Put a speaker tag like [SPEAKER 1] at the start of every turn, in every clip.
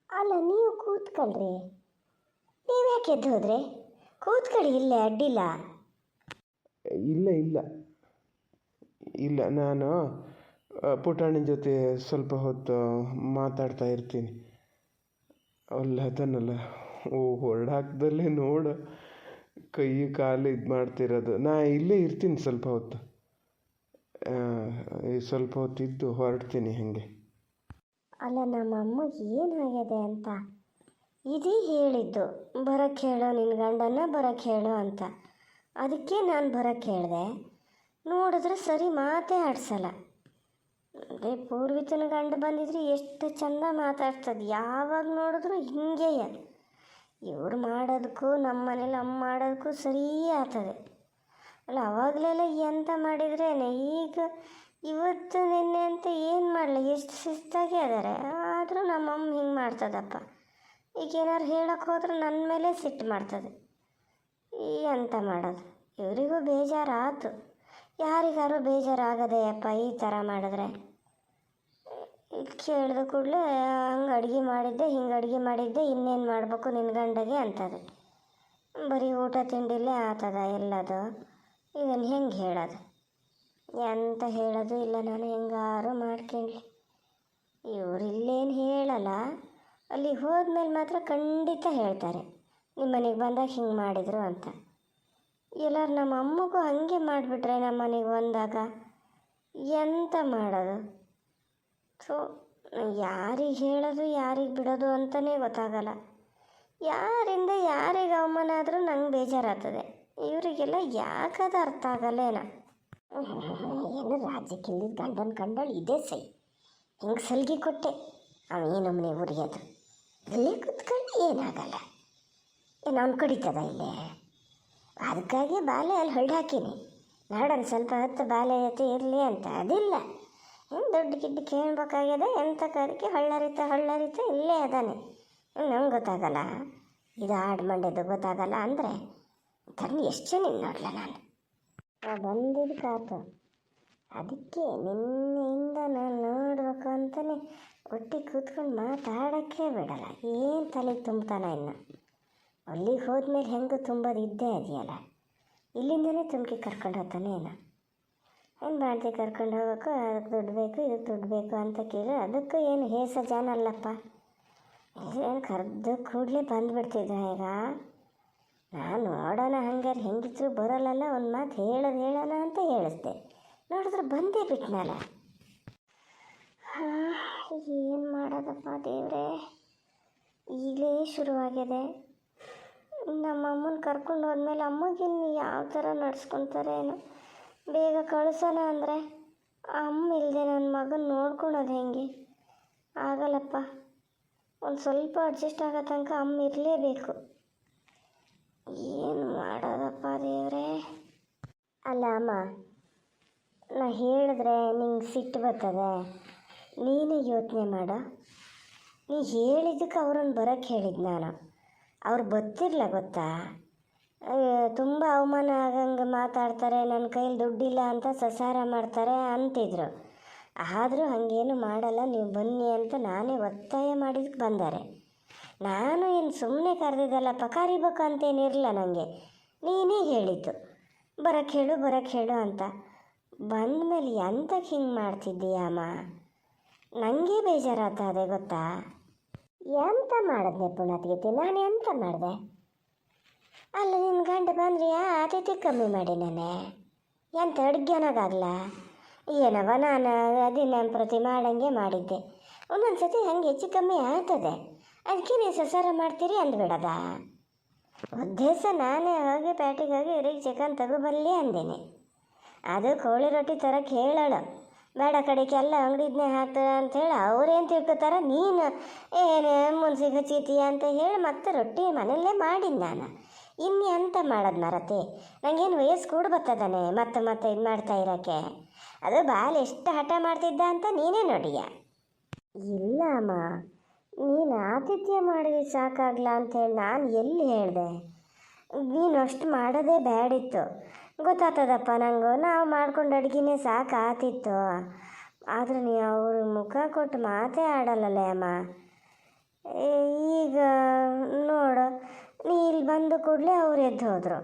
[SPEAKER 1] ಅಲ್ಲ ನೀವು ಕೂತ್ಕೊಳ್ರಿ. ನೀವು ಯಾಕೆ ಎದ್ದು ಹೋದ್ರಿ? ಕೂತ್ಕೊಳ್ಳಿ, ಇಲ್ಲೇ ಅಡ್ಡಿಲ್ಲ.
[SPEAKER 2] ಇಲ್ಲ ಇಲ್ಲ ಇಲ್ಲ, ನಾನು ಪುಟಾಣಿ ಜೊತೆ ಸ್ವಲ್ಪ ಹೊತ್ತು ಮಾತಾಡ್ತಾ ಇರ್ತೀನಿ. ಅದನ್ನಲ್ಲ ಹೊರಡಾಕ್ದಲ್ಲೇ ನೋಡು, ಕೈ ಕಾಲು ಇದು ಮಾಡ್ತಿರೋದು. ನಾ ಇಲ್ಲೇ ಇರ್ತೀನಿ ಸ್ವಲ್ಪ ಹೊತ್ತು, ಸ್ವಲ್ಪ ಹೊತ್ತಿದ್ದು ಹೊರಡ್ತೀನಿ ಹಾಗೆ.
[SPEAKER 1] ಅಲ್ಲ, ನಮ್ಮ ಅಮ್ಮಗೆ ಏನಾಗಿದೆ ಅಂತ ಇದೇ ಹೇಳಿದ್ದು, ಬರೋಕ್ಕೆ ಹೇಳೋ ನಿನ್ನ ಗಂಡನ ಬರೋಕ್ಕೆ ಹೇಳೋ ಅಂತ. ಅದಕ್ಕೆ ನಾನು ಬರೋಕ್ಕೆ ಹೇಳಿದೆ. ನೋಡಿದ್ರೆ ಸರಿ ಮಾತೇ ಆಡ್ಸಲ್ಲ. ಅದೇ ಪೂರ್ವಿತನ ಗಂಡ ಬಂದಿದ್ರೆ ಎಷ್ಟು ಚೆಂದ ಮಾತಾಡ್ತದೆ, ಯಾವಾಗ ನೋಡಿದ್ರು ಹಿಂಗೆಯ. ಇವ್ರು ಮಾಡೋದಕ್ಕೂ ನಮ್ಮ ಮನೇಲಿ ಅಮ್ಮ ಮಾಡೋದಕ್ಕೂ ಸರಿ ಆಗ್ತದೆ. ಅಲ್ಲ, ಅವಾಗಲೆಲ್ಲ ಎಂತ ಮಾಡಿದ್ರೇನೆ, ಈಗ ಇವತ್ತು ನಿನ್ನೆ ಅಂತ ಏನು ಮಾಡಲಿ, ಎಷ್ಟು ಶಿಸ್ತಾಗಿ ಅದಾರೆ. ಆದರೂ ನಮ್ಮಮ್ಮ ಹಿಂಗೆ ಮಾಡ್ತದಪ್ಪ. ಈಗ ಏನಾರು ಹೇಳೋಕ್ಕೆ ಹೋದ್ರೆ ನನ್ನ ಮೇಲೆ ಸಿಟ್ಟು ಮಾಡ್ತದೆ. ಎಂತ ಮಾಡೋದು, ಇವರಿಗೂ ಬೇಜಾರಾಯ್ತು. ಯಾರಿಗಾರು ಬೇಜಾರಾಗದೆ ಅಪ್ಪ ಈ ಥರ ಮಾಡಿದ್ರೆ. ಇದು ಕೇಳಿದ ಕೂಡಲೇ ಹಂಗೆ ಅಡುಗೆ ಮಾಡಿದ್ದೆ, ಹಿಂಗೆ ಅಡುಗೆ ಮಾಡಿದ್ದೆ, ಇನ್ನೇನು ಮಾಡಬೇಕು ನಿನ್ನ ಗಂಡಗೆ ಅಂತದೆ. ಬರೀ ಊಟ ತಿಂಡಿಲೇ ಆಗ್ತದ ಎಲ್ಲದು. ಇದನ್ನು ಹೆಂಗೆ ಹೇಳೋದು? ಎಂತ ಹೇಳೋದು ಇಲ್ಲ. ನಾನು ಹೆಂಗಾರು ಮಾಡ್ಕೊಳ್ಳಿ. ಇವ್ರು ಇಲ್ಲೇನು ಹೇಳಲ್ಲ, ಅಲ್ಲಿ ಹೋದ್ಮೇಲೆ ಮಾತ್ರ ಖಂಡಿತ ಹೇಳ್ತಾರೆ, ನಿಮ್ಮ ಮನೆಗೆ ಬಂದಾಗ ಹಿಂಗೆ ಮಾಡಿದರು ಅಂತ. ಎಲ್ಲರೂ ನಮ್ಮ ಅಮ್ಮಗೂ ಹಾಗೆ ಮಾಡಿಬಿಟ್ರೆ ನಮ್ಮ ಮನೆಗೆ ಬಂದಾಗ ಎಂತ ಮಾಡೋದು? ಸೊ ಯಾರಿಗೆ ಹೇಳೋದು ಯಾರಿಗೆ ಬಿಡೋದು ಅಂತಲೇ ಗೊತ್ತಾಗಲ್ಲ. ಯಾರಿಂದ ಯಾರಿಗೆ ಅವಮಾನ ಆದರೂ ನಂಗೆ ಬೇಜಾರಾಗ್ತದೆ. ಇವರಿಗೆಲ್ಲ ಯಾಕದು ಅರ್ಥ ಆಗಲ್ಲೇನ? ಏನು ರಾಜ್ಯಕ್ಕಿಂದ ಗಂಡನ ಕಂಡಳು ಇದೇ ಸೈ, ಹಿಂಗೆ ಸಲ್ಗಿ ಕೊಟ್ಟೆ ಅವೇನಮ್ಮನೆ ಉರಿಯೋದು. ಇಲ್ಲೇ ಕುತ್ಕೊಂಡು ಏನಾಗಲ್ಲ, ಏನು ಅವ್ನು ಕಡಿತದ ಇಲ್ಲೇ? ಅದಕ್ಕಾಗಿ ಬಾಲೆ ಅಲ್ಲಿ ಹೊಳ್ಳಿ ಹಾಕೀನಿ, ನಾಡನ್ನು ಸ್ವಲ್ಪ ಹೊತ್ತು ಬಾಲೆ ಜೊತೆ ಇರಲಿ ಅಂತ. ಅದಿಲ್ಲ, ದೊಡ್ಡ ಗಿಡ್ಡ ಕೇಳಬೇಕಾಗಿದೆ, ಎಂಥ ಕರಿಕೆ ಹಳ್ಳರಿತ ಇಲ್ಲೇ ಅದಾನೆ. ನಂಗೆ ಗೊತ್ತಾಗಲ್ಲ, ಇದು ಆಡು ಮಂಡ್ಯದ್ದು ಗೊತ್ತಾಗಲ್ಲ ಅಂದರೆ ತನ್ನ ಎಷ್ಟು ಜನ ನೋಡಲ ನಾನು ಬಂದಿದ್ದು ಕಾತು. ಅದಕ್ಕೆ ನಿನ್ನೆಯಿಂದ ನಾನು ನೋಡ್ಬೇಕು ಅಂತಲೇ ಒಟ್ಟಿಗೆ ಕೂತ್ಕೊಂಡು ಮಾತಾಡೋಕ್ಕೆ ಬಿಡಲ್ಲ. ಏನು ತಲೆ ತುಂಬ್ತಾನ ಇನ್ನು? ಅಲ್ಲಿಗೆ ಹೋದ್ಮೇಲೆ ಹೆಂಗೆ ತುಂಬೋದು ಇದ್ದೇ ಅದೆಯಲ್ಲ, ಇಲ್ಲಿಂದನೇ ತುಂಬಿ ಕರ್ಕೊಂಡು ಹೋಗ್ತಾನೆ. ಏನು ಮಾಡ್ತೀವಿ, ಕರ್ಕೊಂಡು ಹೋಗೋಕ್ಕೂ ಅದಕ್ಕೆ ದುಡ್ಡು ಬೇಕು, ಇದಕ್ಕೆ ದುಡ್ಡು ಬೇಕು ಅಂತ ಕೇಳಿ ಅದಕ್ಕೂ ಏನು ಹೇಸ ಜಾನ ಅಲ್ಲಪ್ಪ. ಏನು ಕರೆದು ಕೂಡಲೇ ಬಂದುಬಿಡ್ತಿದ್ದ. ಈಗ ನಾನು ನೋಡೋಣ ಹಂಗಾರೆ ಹೆಂಗಿದ್ರು ಬರೋಲ್ಲಲ್ಲ, ಒಂದು ಮಾತು ಹೇಳೋಣ ಅಂತ ಹೇಳಿಸ್ದೆ. ನೋಡಿದ್ರೆ ಬಂದೇ ಬಿಟ್ನಲ್ಲ. ಏನು ಮಾಡೋದಪ್ಪ ದೇವ್ರೆ, ಈಗಲೇ ಶುರುವಾಗಿದೆ. ನಮ್ಮಮ್ಮನ ಕರ್ಕೊಂಡು ಹೋದ್ಮೇಲೆ ಅಮ್ಮಗಿನ್ನು ಯಾವ ಥರ ನಡ್ಸ್ಕೊತಾರೆ ಏನೋ. ಬೇಗ ಕಳಿಸೋಣ ಅಂದರೆ ಅಮ್ಮ ಇಲ್ಲದೆ ನನ್ನ ಮಗನ ನೋಡ್ಕೊಳೋದು ಹೆಂಗೆ? ಆಗಲ್ಲಪ್ಪ. ಒಂದು ಸ್ವಲ್ಪ ಅಡ್ಜಸ್ಟ್ ಆಗೋ ತನಕ ಅಮ್ಮ ಇರಲೇಬೇಕು. ಏನು ಮಾಡೋದಪ್ಪ ದೇವ್ರೆ? ಅಲ್ಲ ಅಮ್ಮ, ನಾ ಹೇಳಿದ್ರೆ ನಿಂಗೆ ಸಿಟ್ಟು ಬರ್ತದೆ. ನೀನೇ ಯೋಚನೆ ಮಾಡ. ನೀ ಹೇಳಿದ್ದಕ್ಕೆ ಅವ್ರನ್ನ ಬರೋಕ್ಕೆ ಹೇಳಿದ್ದು ನಾನು. ಅವ್ರು ಗೊತ್ತಿರಲ್ಲ ಗೊತ್ತಾ? ತುಂಬ ಅವಮಾನ ಆಗಂಗೆ ಮಾತಾಡ್ತಾರೆ, ನನ್ನ ಕೈಲಿ ದುಡ್ಡಿಲ್ಲ ಅಂತ ಸಸಾರ ಮಾಡ್ತಾರೆ ಅಂತಿದ್ರು. ಆದರೂ ಹಾಗೇನು ಮಾಡಲ್ಲ, ನೀವು ಬನ್ನಿ ಅಂತ ನಾನೇ ಒತ್ತಾಯ ಮಾಡಿದಕ್ಕೆ ಬಂದಾರೆ. ನಾನು ಏನು ಸುಮ್ಮನೆ ಕರೆದಿದ್ದಲ್ಲಪ್ಪ, ಕರಿಬೇಕು ಅಂತೇನಿರಲ್ಲ ನನಗೆ. ನೀನೇ ಹೇಳಿದ್ದು ಬರೋಕ್ಕೆ ಹೇಳು ಅಂತ. ಬಂದಮೇಲೆ ಎಂತಕ್ಕೆ ಹಿಂಗೆ ಮಾಡ್ತಿದ್ದೀಯಮ್ಮ? ನನಗೆ ಬೇಜಾರಾಗ್ತದೆ ಗೊತ್ತಾ? ಎಂತ ಮಾಡಿದ್ನೆ ಪುಣ್ಯಾತ್ಗೀತೆ, ನಾನು ಎಂತ ಮಾಡಿದೆ? ಅಲ್ಲ, ನಿನ್ನ ಗಂಡ ಬಂದ್ರಿ ಅತಿಥಿ ಕಮ್ಮಿ ಮಾಡಿ ನಾನೇ ಎಂತ ಅಡುಗೆನಾಗಲ್ಲ ಏನವ? ನಾನು ದಿನ ಪ್ರತಿ ಮಾಡಂಗೆ ಮಾಡಿದ್ದೆ. ಒಂದೊಂದು ಸತಿ ಹಂಗೆ ಹೆಚ್ಚು ಕಮ್ಮಿ ಆಗ್ತದೆ, ಅದಕ್ಕೆ ನೀವು ಸಸಾರ ಮಾಡ್ತೀರಿ ಅಂದ್ಬಿಡದ ಉದ್ದೇಶ. ನಾನೇ ಹೋಗಿ ಪ್ಯಾಟಿಗೆ ಹೋಗಿ ಇವ್ರಿಗೆ ಚಿಕನ್ ತಗೋಬಲ್ಲಿ ಅಂದೇನೆ. ಅದು ಕೋಳಿ ರೊಟ್ಟಿ ತರಕ್ಕೆ ಹೇಳೋಳು, ಬೇಡ ಕಡೆಗೆ ಎಲ್ಲ ಅಂಗಡಿದ್ನೇ ಹಾಕ್ತಾರೆ ಅಂಥೇಳಿ ಅವ್ರೇನು ತಿಳ್ಕೊತಾರ, ನೀನು ಏನು ಮುನ್ಸಿಗೆ ಹಚ್ಚೀತೀಯ ಅಂತ ಹೇಳಿ ಮತ್ತೆ ರೊಟ್ಟಿ ಮನೆಯಲ್ಲೇ ಮಾಡಿದ್ದು ನಾನು. ಇನ್ನು ಎಂತ ಮಾಡೋದು ಮರತಿ? ನನಗೇನು ವಯಸ್ಸು ಕೂಡ ಬರ್ತದಾನೆ ಮತ್ತೆ ಇದು ಮಾಡ್ತಾ ಇರೋಕ್ಕೆ? ಅದು ಬಾಲ್ ಎಷ್ಟು ಹಠ ಮಾಡ್ತಿದ್ದ ಅಂತ ನೀನೇ ನೋಡಿಯ. ಇಲ್ಲ ಅಮ್ಮ, ನೀನು ಆತಿಥ್ಯ ಮಾಡಿದ್ರೆ ಸಾಕಾಗಲ್ಲ ಅಂಥೇಳಿ ನಾನು ಎಲ್ಲಿ ಹೇಳಿದೆ? ನೀನು ಅಷ್ಟು ಮಾಡೋದೇ ಬ್ಯಾಡಿತ್ತು, ಗೊತ್ತಾಗ್ತದಪ್ಪ ನನಗೂ. ನಾವು ಮಾಡ್ಕೊಂಡು ಅಡುಗೆನೇ ಸಾಕಾತಿತ್ತು. ಆದರೆ ನೀವು ಅವ್ರ ಮುಖ ಕೊಟ್ಟು ಮಾತೇ ಆಡಲ್ಲಲ್ಲೇ ಅಮ್ಮ. ಅಂದ ಕೂಡಲೇ ಅವ್ರು ಎದ್ದು ಹೋದರು.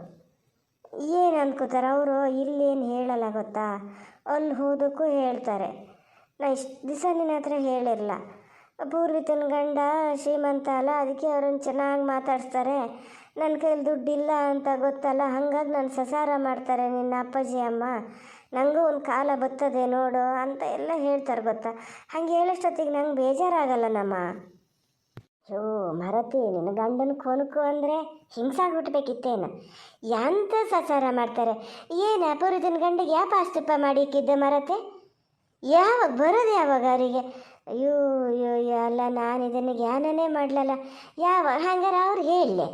[SPEAKER 1] ಏನು ಅನ್ಕೋತಾರೆ ಅವರು, ಇಲ್ಲೇನು ಹೇಳಲ್ಲ ಗೊತ್ತಾ, ಅಲ್ಲಿ ಹೋದಕ್ಕೂ ಹೇಳ್ತಾರೆ. ನಾ ಇಷ್ಟು ದಿವಸ ನಿನ್ನ ಹತ್ರ ಹೇಳಿರಲ್ಲ, ಪೂರ್ವಿತನ ಗಂಡ ಶ್ರೀಮಂತ ಅಲ್ಲ, ಅದಕ್ಕೆ ಅವ್ರನ್ನ ಚೆನ್ನಾಗಿ ಮಾತಾಡಿಸ್ತಾರೆ, ನನ್ನ ಕೈಯಲ್ಲಿ ದುಡ್ಡಿಲ್ಲ ಅಂತ ಗೊತ್ತಲ್ಲ, ಹಾಗಾಗಿ ನಾನು ಸಸಾರ ಮಾಡ್ತಾರೆ ನಿನ್ನ ಅಪ್ಪಾಜಿ ಅಮ್ಮ, ನನಗೂ ಒಂದು ಕಾಲ ಬರ್ತದೆ ನೋಡು ಅಂತ ಎಲ್ಲ ಹೇಳ್ತಾರೆ ಗೊತ್ತಾ. ಹಂಗೆ ಹೇಳೋಷ್ಟೊತ್ತಿಗೆ ನಂಗೆ ಬೇಜಾರಾಗಲ್ಲ ನಮ್ಮ. ಯೋ ಮರತಿ, ನಿನ್ನ ಗಂಡನ ಕೊನುಕು ಅಂದರೆ ಹಿಂಸಾಗ್ಬಿಟ್ಬೇಕಿತ್ತೇನು? ಎಂತ ಸಸಾರ ಮಾಡ್ತಾರೆ? ಏನು ಅಪೂರ್ವತಿನ ಗಂಡಿಗೆ ಯಾವ ಪಾಸ್ತುಪ್ಪ ಮಾಡಿಕ್ಕಿದ್ದೆ ಮರತೆ? ಯಾವಾಗ ಬರೋದು ಯಾವಾಗ ಅವರಿಗೆ? ಅಯ್ಯೋ ಅಯ್ಯೋ ಅಲ್ಲ, ನಾನು ಇದನ್ನು ಜ್ಞಾನನೇ ಮಾಡಲಲ್ಲ. ಯಾವಾಗ ಹಂಗಾರೆ ಅವ್ರು ಹೇಳಲೆ,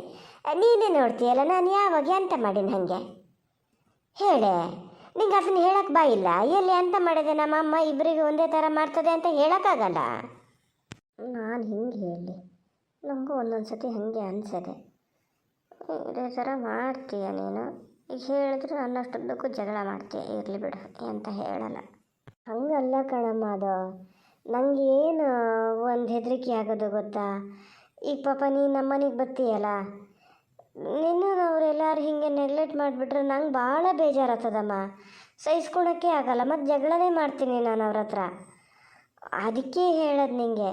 [SPEAKER 1] ನೀನೇ ನೋಡ್ತೀಯಲ್ಲ ನಾನು ಯಾವಾಗ ಎಂತ ಮಾಡೀನಿ ಹಾಗೆ ಹೇಳೆ. ನಿಂಗೆ ಅದನ್ನ ಹೇಳಕ್ಕೆ ಬಾಯಿಲ್ಲ? ಎಲ್ಲಿ ಎಂತ ಮಾಡಿದೆ ನಮ್ಮ ಅಮ್ಮ ಇಬ್ಬರಿಗೆ ಒಂದೇ ಥರ ಮಾಡ್ತದೆ ಅಂತ ಹೇಳೋಕ್ಕಾಗಲ್ಲ. ನಾನು ಹಿಂಗೆ ಹೇಳಿ, ನನಗೂ ಒಂದೊಂದು ಸತಿ ಹಾಗೆ ಅನಿಸದೆ. ಇದೇ ಥರ ಮಾಡ್ತೀಯ ನೀನು, ಈಗ ಹೇಳಿದ್ರೆ ಅನ್ನಷ್ಟೊಂದಕ್ಕೂ ಜಗಳ ಮಾಡ್ತೀಯ, ಇರಲಿ ಬಿಡು ಅಂತ ಹೇಳಲ್ಲ. ಹಂಗಲ್ಲ ಕಣಮ್ಮ, ಅದು ನನಗೆ ಏನು ಒಂದು ಹೆದರಿಕೆ ಆಗೋದು ಗೊತ್ತಾ? ಈಗ ಪಾಪ ನೀನು ನಮ್ಮನೆಗೆ ಬರ್ತೀಯಲ್ಲ, ನಿನ್ನ ಅವರೆಲ್ಲರೂ ಹೀಗೆ ನೆಗ್ಲೆಕ್ಟ್ ಮಾಡಿಬಿಟ್ರೆ ನಂಗೆ ಭಾಳ ಬೇಜಾರಾಗ್ತದಮ್ಮ, ಸಹಿಸ್ಕೊಳೋಕ್ಕೆ ಆಗಲ್ಲ, ಮತ್ತು ಜಗಳನೇ ಮಾಡ್ತೀನಿ ನಾನು ಅವ್ರ ಹತ್ರ. ಅದಕ್ಕೆ ಹೇಳೋದು ನಿಂಗೆ,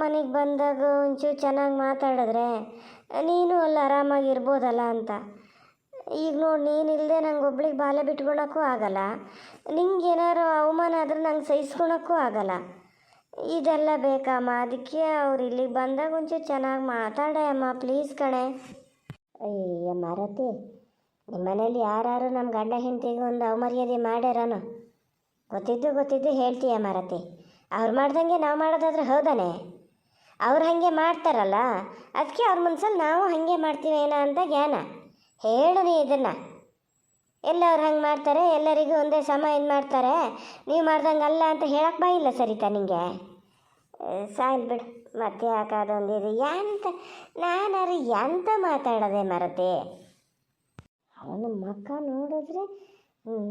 [SPEAKER 1] ಮನೆಗೆ ಬಂದಾಗ ಒಂಚೂರು ಚೆನ್ನಾಗಿ ಮಾತಾಡಿದ್ರೆ ನೀನು ಅಲ್ಲಿ ಆರಾಮಾಗಿರ್ಬೋದಲ್ಲ ಅಂತ. ಈಗ ನೋಡಿ, ನೀನಿಲ್ಲದೆ ನಂಗೆ ಒಬ್ಳಿಗೆ ಬಾಲೆ ಬಿಟ್ಕೊಳಕ್ಕೂ ಆಗಲ್ಲ, ನಿಂಗೆ ಏನಾರು ಅವಮಾನ ಆದ್ರೆ ನಂಗೆ ಸಹಿಸ್ಕೊಳಕ್ಕೂ ಆಗಲ್ಲ. ಇದೆಲ್ಲ ಬೇಕಮ್ಮ, ಅದಕ್ಕೆ ಅವ್ರು ಇಲ್ಲಿಗೆ ಬಂದಾಗ ಒಂಚೂರು ಚೆನ್ನಾಗಿ ಮಾತಾಡೆ ಅಮ್ಮ, ಪ್ಲೀಸ್ ಕಣೆ. ಅಯ್ಯ ಮರತಿ, ನಿಮ್ಮ ಮನೇಲಿ ಯಾರು ನಮ್ಮ ಗಂಡ ಹೆಂಡತಿಗೆ ಒಂದು ಅವಮರ್ಯಾದೆ ಮಾಡ್ಯಾರನು? ಗೊತ್ತಿದ್ದು ಹೇಳ್ತೀಯ ಮರತಿ. ಅವ್ರು ಮಾಡ್ದಂಗೆ ನಾವು ಮಾಡೋದಾದ್ರೆ ಹೌದಾನೆ? ಅವ್ರು ಹಾಗೆ ಮಾಡ್ತಾರಲ್ಲ, ಅದಕ್ಕೆ ಅವ್ರ ಮನ್ಸಲ್ಲಿ ನಾವು ಹಾಗೆ ಮಾಡ್ತೀವೇನೋ ಅಂತ ಜ್ಞಾನ ಹೇಳು ನೀ ಇದನ್ನು. ಎಲ್ಲ ಅವ್ರು ಹಂಗೆ ಮಾಡ್ತಾರೆ, ಎಲ್ಲರಿಗೂ ಒಂದೇ ಸಮ ಇದು ಮಾಡ್ತಾರೆ, ನೀವು ಮಾಡ್ದಂಗೆ ಅಲ್ಲ ಅಂತ ಹೇಳಕ್ಕೆ ಬಾಯಿಲ್ಲ ಸರಿತಾ ನಿಂಗೆ? ಸಾಯ್ಲ್ ಬಿಡು, ಮತ್ತೆ ಯಾಕಾದೊಂದಿದು ಎಂತ ನಾನಾರು ಎಂತ ಮಾತಾಡೋದೆ ಮರತೆ? ಅವನ ಮಕ್ಕ ನೋಡಿದ್ರೆ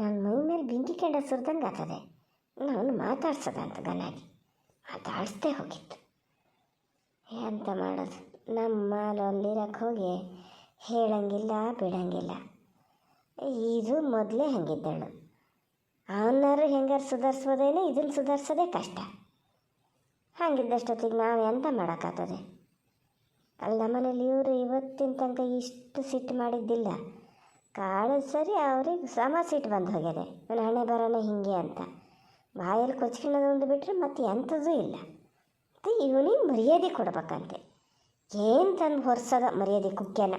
[SPEAKER 1] ನನ್ನ ಮೈ ಮೇಲೆ ಬೆಂಕಿ ಕೆಂಡ ಸುರಿದಂಗೆ ಆಗ್ತದೆ. ನಾನು ಮಾತಾಡ್ಸೋದಂತ ಗನಾಗಿ ಮಾತಾಡಿಸ್ದೇ ಹೋಗಿತ್ತು. ಎಂತ ಮಾಡೋದು, ನಮ್ಮ ಅಲ್ಲಿರಕ್ಕೆ ಹೋಗಿ ಹೇಳಂಗಿಲ್ಲ ಬಿಡಂಗಿಲ್ಲ. ಇದು ಮೊದಲೇ ಹಂಗಿದ್ದಳು, ಅವನಾರು ಹೆಂಗಾರು ಸುಧಾರಿಸ್ಬೋದೇನೋ, ಇದನ್ನು ಸುಧಾರಿಸೋದೇ ಕಷ್ಟ. ಹಾಗಿದ್ದಷ್ಟೊತ್ತಿಗೆ ನಾವು ಎಂತ ಮಾಡೋಕ್ಕಾಗ್ತದೆ? ಅಲ್ಲ ಮನೇಲಿ ಇವರು ಇವತ್ತಿನ ತನಕ ಇಷ್ಟು ಸಿಟ್ಟು ಮಾಡಿದ್ದಿಲ್ಲ. ಕಾಳು ಸರಿ ಅವ್ರಿಗೆ ಸಮ ಸಿಟ್ಟು ಬಂದು ಹೋಗ್ಯದೆ, ನನ್ನ ಹಣೆ ಬರೋನೇ ಹಿಂಗೆ ಅಂತ. ಬಾಯಲ್ಲಿ ಕೊಚ್ಕೊಳ್ಳೋದೊಂದು ಬಿಟ್ಟರೆ ಮತ್ತೆ ಎಂಥದ್ದು ಇಲ್ಲ. ಮತ್ತು ಇವನಿಗೆ ಮರ್ಯಾದೆ ಕೊಡ್ಬೇಕಂತೆ, ಏನು ತಂದು ಹೊರ್ಸೋದ ಮರ್ಯಾದೆ ಕುಕ್ಕೆನ.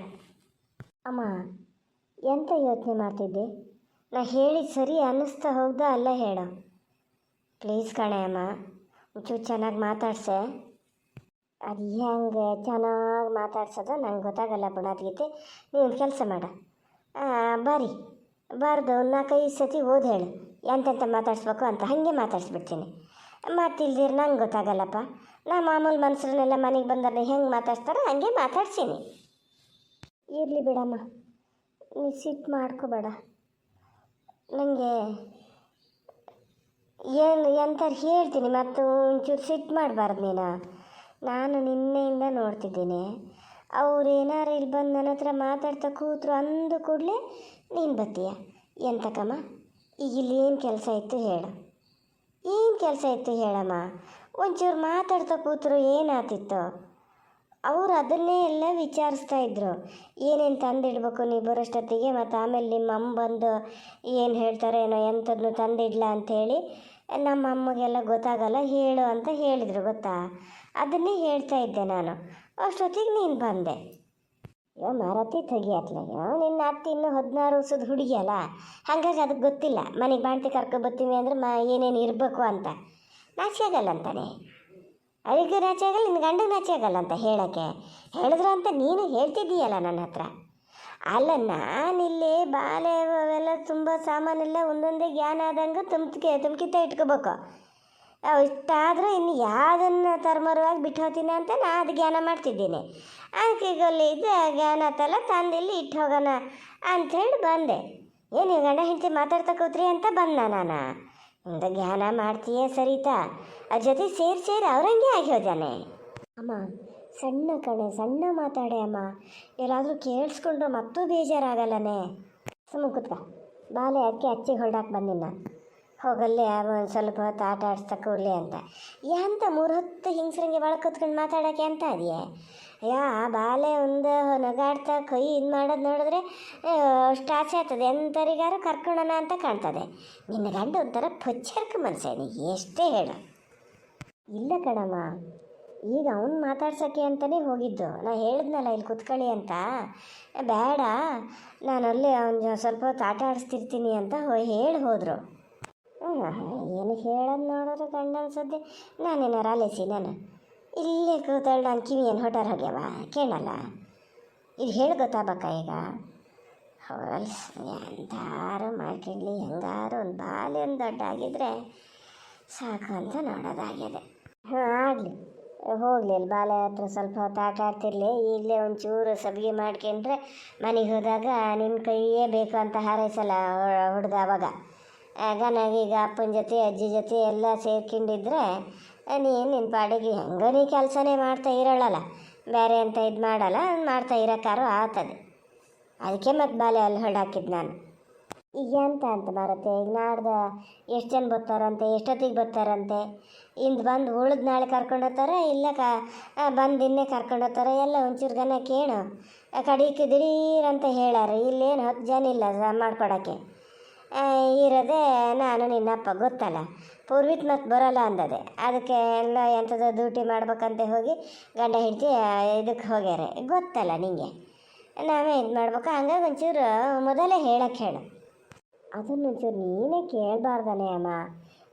[SPEAKER 1] ಅಮ್ಮ ಎಂತ ಯೋಚನೆ ಮಾಡ್ತಿದ್ದೆ? ನಾ ಹೇಳಿದ ಸರಿ ಅನ್ನಿಸ್ತಾ ಹೋಗ್ದ ಅಲ್ಲ ಹೇಳೋ, ಪ್ಲೀಸ್ ಕಣೆ ಅಮ್ಮ, ಒಂಚೂರು ಚೆನ್ನಾಗಿ ಮಾತಾಡ್ಸೆ. ಅದು ಹೆಂಗೆ ಚೆನ್ನಾಗಿ ಮಾತಾಡ್ಸೋದು ನಂಗೆ ಗೊತ್ತಾಗಲ್ಲ ಬಿಡೋದ್ಗೀತೆ. ನೀವು ಒಂದು ಕೆಲಸ ಮಾಡ, ಬಾರ್ದು 4-5 ಸತಿ ಓದಿ ಹೇಳು ಎಂತೆಂತ ಮಾತಾಡಿಸ್ಬೇಕು ಅಂತ, ಹಾಗೆ ಮಾತಾಡಿಸ್ಬಿಡ್ತೀನಿ. ಮಾತಿಲ್ದಿರ ನಂಗೆ ಗೊತ್ತಾಗಲ್ಲಪ್ಪ. ನಾ ಮಾಮೂಲು ಮನುಷ್ಯರನ್ನೆಲ್ಲ ಮನೆಗೆ ಬಂದರೆ ಹೆಂಗೆ ಮಾತಾಡ್ತಾರೋ ಹಾಗೆ ಮಾತಾಡ್ಸೀನಿ. ಇರಲಿ ಬಿಡಮ್ಮ, ನೀ ಸಿಟ್ಟು ಮಾಡ್ಕೋಬೇಡ. ನನಗೆ ಏನು ಎಂಥರು ಹೇಳ್ತೀನಿ, ಮತ್ತು ಒಂಚೂರು ಸಿಟ್ಟು ಮಾಡಬಾರ್ದು ನೀನು. ನಾನು ನಿನ್ನೆಯಿಂದ ನೋಡ್ತಿದ್ದೀನಿ, ಅವ್ರು ಏನಾರು ಇಲ್ಲಿ ಬಂದು ನನ್ನ ಹತ್ರ ಮಾತಾಡ್ತಾ ಕೂತ್ರು ಅಂದು ಕೂಡಲೇ ನೀನು ಬತ್ತೀಯ. ಎಂತಕ್ಕಮ್ಮ, ಈಗ ಇಲ್ಲಿ ಏನು ಕೆಲಸ ಇತ್ತು ಹೇಳು? ಏನು ಕೆಲಸ ಇತ್ತು ಹೇಳಮ್ಮ? ಒಂಚೂರು ಮಾತಾಡ್ತಾ ಕೂತರು ಏನಾಗ್ತಿತ್ತು? ಅವರು ಅದನ್ನೇ ಎಲ್ಲ ವಿಚಾರಿಸ್ತಾ ಇದ್ರು, ಏನೇನು ತಂದಿಡ್ಬೇಕು ನೀವು ಬರೋಷ್ಟೊತ್ತಿಗೆ, ಮತ್ತು ಆಮೇಲೆ ನಿಮ್ಮ ಅಮ್ಮ ಬಂದು ಏನು ಹೇಳ್ತಾರೇನೋ ಎಂಥದನ್ನು ತಂದಿಡ್ಲ ಅಂಥೇಳಿ ನಮ್ಮ ಅಮ್ಮಗೆ ಗೊತ್ತಾಗಲ್ಲ ಹೇಳು ಅಂತ ಹೇಳಿದರು ಗೊತ್ತಾ. ಅದನ್ನೇ ಹೇಳ್ತಾ ಇದ್ದೆ ನಾನು. ಅಷ್ಟೊತ್ತಿಗೆ ನೀನು ಬಂದೆ. ಮರತಿ ತೆಗಿಯತ್ಲೆ, ನಿನ್ನ ಅತ್ತೆ ಇನ್ನೂ 16 ವರ್ಷದ ಹುಡುಗಿ ಅಲ್ಲ, ಹಾಗಾಗಿ ಅದಕ್ಕೆ ಗೊತ್ತಿಲ್ಲ ಮನೆಗೆ ಬಾಣ್ತಿ ಕರ್ಕೊಬತ್ತೀವಿ ಅಂದರೆ ಏನೇನು ಇರಬೇಕು ಅಂತ. ನಾಚೆ ಆಗಲ್ಲ ಅಂತಾನೆ, ಅವರಿಗೂ ನಾಚೆ ಆಗಲ್ಲ, ನಿನ್ನ ಗಂಡಗೆ ನಾಚೆ ಆಗಲ್ಲ ಅಂತ ಹೇಳೋಕ್ಕೆ. ಹೇಳಿದ್ರು ಅಂತ ನೀನು ಹೇಳ್ತಿದ್ದೀಯಲ್ಲ ನನ್ನ ಹತ್ರ. ಅಲ್ಲ, ನಾನಿಲ್ಲಿ ಬಾಲೆ ಅವೆಲ್ಲ ತುಂಬ ಸಾಮಾನೆಲ್ಲ ಒಂದೊಂದೇ ಜ್ಞಾನ ಆದಂಗೆ ತುಂಬ್ಕಿತ ಇಟ್ಕೋಬೇಕು. ಇಷ್ಟಾದರೂ ಇನ್ನು ಯಾವುದನ್ನು ತರ್ಮರವಾಗಿ ಬಿಟ್ಟು ಹೋಗ್ತೀನಿ ಅಂತ ನಾ ಅದು ಜ್ಞಾನ ಮಾಡ್ತಿದ್ದೀನಿ. ಅದಕ್ಕೆ ಅಲ್ಲಿ ಇದು ಜ್ಞಾನ ಆತಲ್ಲ, ತಂದಿಲ್ಲಿ ಇಟ್ಟು ಹೋಗೋಣ ಅಂಥೇಳಿ ಬಂದೆ. ಏನು ಗಂಡ ಹೆಂಡತಿ ಮಾತಾಡ್ತಾ ಕೂತ್ರಿ ಅಂತ ಬಂದ ನಾನು. ಇಂದ ಜ್ಞಾನ ಮಾಡ್ತೀಯೇ ಸರಿತಾ, ಅದ್ರ ಜೊತೆ ಸೇರಿ ಅವ್ರಂಗೆ ಆಗಿ ಹೋದಾನೆ. ಅಮ್ಮ ಸಣ್ಣ ಕಣೆ, ಸಣ್ಣ ಮಾತಾಡೆ ಅಮ್ಮ. ಎಲ್ಲಾದರೂ ಕೇಳಿಸ್ಕೊಂಡ್ರೆ ಮತ್ತೂ ಬೇಜಾರಾಗಲ್ಲನೇ. ಸುಮ್ಮನೆ ಕೂತ್ಕ. ಬಾಲೆ ಅಕ್ಕಿ ಹಚ್ಚಿಗೆ ಹೊರಡಾಕೆ ಬಂದಿನಿ ನಾನು. ಹೋಗಲ್ಲೇ ಒಂದು ಸ್ವಲ್ಪ ಹೊತ್ತು ಆಟ ಆಡಿಸ್ತಕ್ಕ ಕೂಡಲೇ ಅಂತ. ಎಂತ 3 ಹೊತ್ತು ಹಿಂಗ್ಸ್ರಂಗೆ ಒಳಗೆ ಕೂತ್ಕೊಂಡು ಮಾತಾಡೋಕ್ಕೆ ಅಂತ ಅದೆಯೇ? ಬಾಲೆ ಒಂದು ನಗಾಡ್ತಾ ಕೈ ಇದು ಮಾಡೋದು ನೋಡಿದ್ರೆ ಅಷ್ಟು ಆಚೆ ಆಗ್ತದೆ. ಎಂಥರಿಗಾರು ಕರ್ಕೊಳ್ಳೋಣ ಅಂತ ಕಾಣ್ತದೆ. ನಿನ್ನ ಗಂಡ ಒಂಥರ ಪಚ್ಚರ್ಕ ಮನುಷ್ಯ, ನೀ ಎಷ್ಟೇ ಹೇಳು. ಇಲ್ಲ ಕಣಮ್ಮ, ಈಗ ಅವ್ನು ಮಾತಾಡ್ಸೋಕ್ಕೆ ಅಂತಲೇ ಹೋಗಿದ್ದು. ನಾ ಹೇಳಿದ್ನಲ್ಲ ಇಲ್ಲಿ ಕುತ್ಕೊಳ್ಳಿ ಅಂತ. ಬೇಡ, ನಾನು ಅಲ್ಲೇ ಅವ್ನು ಸ್ವಲ್ಪ ಹೊತ್ತು ಆಟ ಆಡಿಸ್ತಿರ್ತೀನಿ ಅಂತ ಹೋದರು. ಏನು ಹೇಳೋದು ನೋಡಿದ್ರೆ ಗಂಡ ಅನ್ಸದ್ದೆ. ನಾನೇನಾರು ಆಲೇಸಿ ನಾನು ಇಲ್ಲೇ ಕೂತಾಳು. ನಾನು ಕಿವಿ ಏನು ಹೊಟ್ಟಾರ ಹೋಗ್ಯವ ಕೇಳಲ್ಲ. ಇದು ಹೇಳಿ ಗೊತ್ತಾಗಬೇಕ ಈಗ. ಹೊಲ್ಸ್ ಎಂತಾರು ಮಾಡ್ಕೊಳ್ಳಿ, ಹೆಂಗಾರು ಒಂದು ಬಾಲೆ ಒಂದು ದೊಡ್ಡ ಆಗಿದ್ರೆ ಸಾಕು ಅಂತ ನೋಡೋದಾಗಿದೆ. ಆಗಲಿ, ಹೋಗಲಿ. ಅಲ್ಲಿ ಬಾಲೆ ಹತ್ರ ಸ್ವಲ್ಪ ಹೊತ್ತು ಆಟ ಆಡ್ತಿರ್ಲಿ. ಈಗಲೇ ಒಂಚೂರು ಸಬ್ಗೆ ಮಾಡ್ಕೊಂಡ್ರೆ ಮನೆಗೆ ಹೋದಾಗ ನಿನ್ನ ಕೈಯೇ ಬೇಕು ಅಂತ ಹಾರೈಸಲ್ಲ ಹುಡುಗ. ಅವಾಗ ನನಗೀಗ ಅಪ್ಪನ ಜೊತೆ ಅಜ್ಜಿ ಜೊತೆ ಎಲ್ಲ ಸೇರ್ಕೊಂಡಿದ್ರೆ ನಿನ್ನ ಪಾಡಿಗೆ ಹೆಂಗೋ ನೀ ಕೆಲಸನೇ ಮಾಡ್ತಾ ಇರೋಳಲ್ಲ, ಬೇರೆ ಅಂತ ಇದು ಮಾಡಲ್ಲ, ಮಾಡ್ತಾ ಇರೋಕ್ಕಾರು ಆಗ್ತದೆ. ಅದಕ್ಕೆ ಮತ್ತೆ ಬಾಲೆ ಅಲ್ಲಿ ಹೊರಡಾಕಿದ್ದು ನಾನು. ಈಗ ಅಂತ ಬರುತ್ತೆ. ಈಗ ನಾಡ್ದು ಎಷ್ಟು ಜನ ಬರ್ತಾರಂತೆ, ಎಷ್ಟೊತ್ತಿಗೆ ಬರ್ತಾರಂತೆ, ಇಂದು ಬಂದು ಉಳಿದು ನಾಳೆ ಕರ್ಕೊಂಡು ಹೋಗ್ತಾರೆ, ಇಲ್ಲ ಬಂದು ಇನ್ನೇ ಕರ್ಕೊಂಡು ಹೋಗ್ತಾರೆ, ಎಲ್ಲ ಒಂಚೂರು ಗನ ಕೇಳು. ಕಡಿಕೆ ದಿಢೀರಂತ ಹೇಳಾರೆ. ಇಲ್ಲೇನು 10 ಜನ ಇಲ್ಲ ಮಾಡ್ಕೊಡೋಕ್ಕೆ. ಇರೋದೇ ನಾನು ನಿನ್ನಪ್ಪ, ಗೊತ್ತಲ್ಲ. ಪೂರ್ವಿತ್ ಮತ್ತೆ ಬರೋಲ್ಲ ಅಂದದೆ. ಅದಕ್ಕೆ ಎಲ್ಲ ಎಂಥದ್ದು ಡ್ಯೂಟಿ ಮಾಡ್ಬೇಕಂತ ಹೋಗಿ ಗಂಡ ಹೆಂಡತಿ ಇದಕ್ಕೆ ಹೋಗ್ಯಾರೆ, ಗೊತ್ತಲ್ಲ ನಿಂಗೆ. ನಾವೇ ಇದು ಮಾಡ್ಬೇಕು. ಹಂಗಾಗಿ ಒಂಚೂರು ಮೊದಲೇ ಹೇಳಕ್ಕೆ ಹೇಳು. ಅದನ್ನೊಂಚೂರು ನೀನೇ ಕೇಳಬಾರ್ದನೇ ಅಮ್ಮ.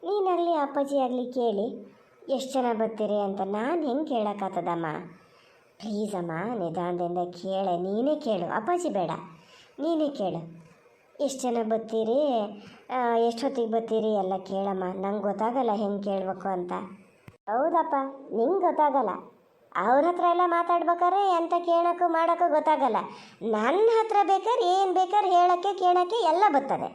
[SPEAKER 1] ನೀನಾಗಲಿ ಅಪ್ಪಾಜಿ ಆಗಲಿ ಕೇಳಿ ಎಷ್ಟು ಜನ ಬರ್ತೀರಿ ಅಂತ ನಾನು ಹೆಂಗೆ ಕೇಳೋಕ್ಕಾಗ್ತದಮ್ಮ? ಪ್ಲೀಸ್ ಅಮ್ಮ, ನಿಧಾನದಿಂದ ಕೇಳೆ. ನೀನೇ ಕೇಳು, ಅಪ್ಪಾಜಿ ಬೇಡ, ನೀನೇ ಕೇಳು. ಎಷ್ಟು ಜನ ಬರ್ತೀರಿ, ಎಷ್ಟೊತ್ತಿಗೆ ಬರ್ತೀರಿ ಎಲ್ಲ ಕೇಳಮ್ಮ. ನಂಗೆ ಗೊತ್ತಾಗಲ್ಲ ಹೆಂಗೆ ಕೇಳಬೇಕು ಅಂತ. ಹೌದಪ್ಪ, ನಿಂಗೆ ಗೊತ್ತಾಗಲ್ಲ. ಅವ್ರ ಹತ್ರ ಎಲ್ಲ ಮಾತಾಡ್ಬೇಕಾರೆ ಎಂತ ಕೇಳೋಕ್ಕೂ ಮಾಡೋಕ್ಕೂ ಗೊತ್ತಾಗಲ್ಲ. ನನ್ನ ಹತ್ರ ಬೇಕಾದ್ರೆ ಏನು ಬೇಕಾದ್ರೆ ಹೇಳೋಕ್ಕೆ ಕೇಳೋಕ್ಕೆ ಎಲ್ಲ ಬರ್ತದೆ.